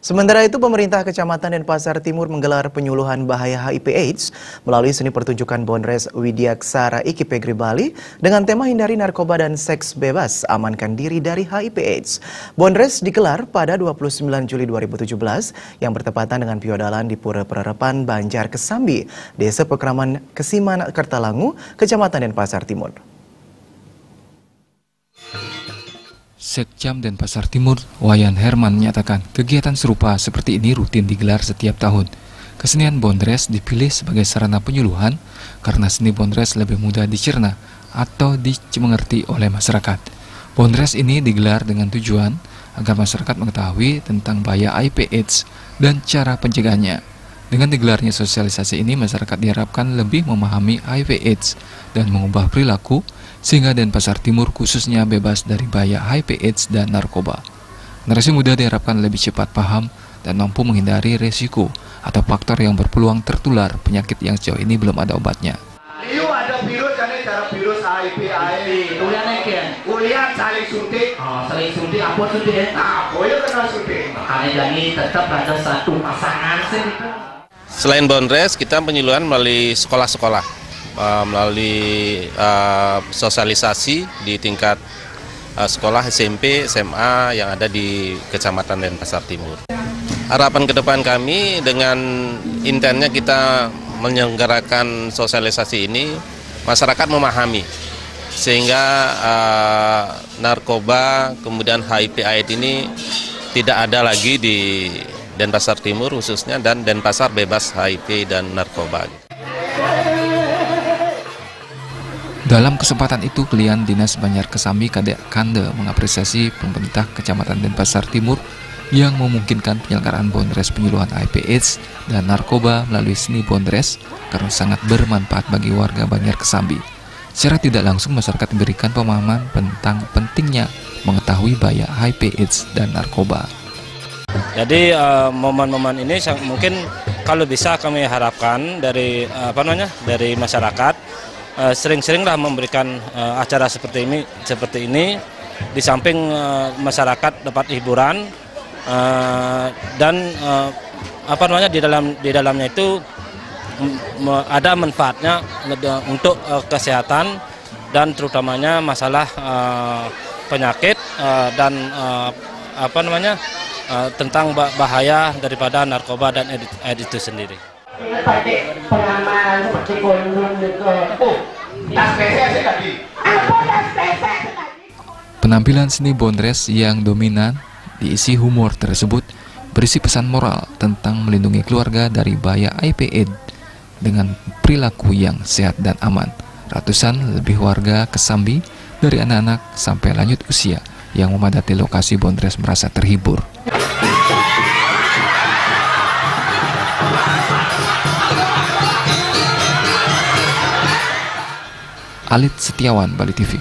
Sementara itu, pemerintah Kecamatan Denpasar Timur menggelar penyuluhan bahaya HIV/AIDS melalui seni pertunjukan Bondres Widyaksara IKIPEGRI Bali dengan tema hindari narkoba dan seks bebas, amankan diri dari HIV/AIDS. Bondres digelar pada 29 Juli 2017 yang bertepatan dengan Piodalan di Pura Pererepan Banjar Kesambi, Desa Pekraman Kesiman Kertalangu, Kecamatan Denpasar Timur. Sekjam Denpasar Timur, Wayan Herman menyatakan kegiatan serupa seperti ini rutin digelar setiap tahun. Kesenian Bondres dipilih sebagai sarana penyuluhan karena seni Bondres lebih mudah dicerna atau dimengerti oleh masyarakat. Bondres ini digelar dengan tujuan agar masyarakat mengetahui tentang bahaya HIV/AIDS dan cara pencegahannya. Dengan digelarnya sosialisasi ini, masyarakat diharapkan lebih memahami HIV/AIDS dan mengubah perilaku sehingga Denpasar Timur khususnya bebas dari bahaya HIV/AIDS dan narkoba. Generasi muda diharapkan lebih cepat paham dan mampu menghindari resiko atau faktor yang berpeluang tertular penyakit yang sejauh ini belum ada obatnya. Liu ada virus, cara virus HIV/AIDS. Kuliah saling suntik. Saling suntik, apa suntik? Boleh kena suntik. Makanya jadi tetap ada satu pasangan sih. Selain Bondres, kita penyuluhan melalui sekolah-sekolah, melalui sosialisasi di tingkat sekolah SMP, SMA yang ada di Kecamatan Denpasar Timur. Harapan ke depan kami dengan intensnya kita menyelenggarakan sosialisasi ini, masyarakat memahami sehingga narkoba kemudian HIV/AIDS ini tidak ada lagi di Denpasar Timur khususnya, dan Denpasar bebas HIV dan narkoba. Dalam kesempatan itu, klien Dinas Banjar Kesambi Kadek Kande mengapresiasi pemerintah Kecamatan Denpasar Timur yang memungkinkan penyelenggaraan Bondres penyuluhan HIV/AIDS dan narkoba melalui seni Bondres karena sangat bermanfaat bagi warga Banjar Kesambi. Secara tidak langsung masyarakat diberikan pemahaman tentang pentingnya mengetahui bahaya HIV/AIDS dan narkoba. Jadi momen-momen ini mungkin kalau bisa kami harapkan dari dari masyarakat sering-seringlah memberikan acara seperti ini di samping masyarakat dapat hiburan dan di dalamnya itu ada manfaatnya untuk kesehatan dan terutamanya masalah penyakit dan tentang bahaya daripada narkoba dan AIDS itu sendiri. Pakai pengaman seperti kondom gitu. Tas pesek tadi. Tas pesek tadi. Penampilan seni Bondres yang dominan diisi humor tersebut berisi pesan moral tentang melindungi keluarga dari bahaya HIV/AIDS dengan perilaku yang sehat dan aman. Ratusan lebih warga Kesambi dari anak-anak sampai lanjut usia yang memadati lokasi Bondres merasa terhibur. Alit Setiawan, Bali TV.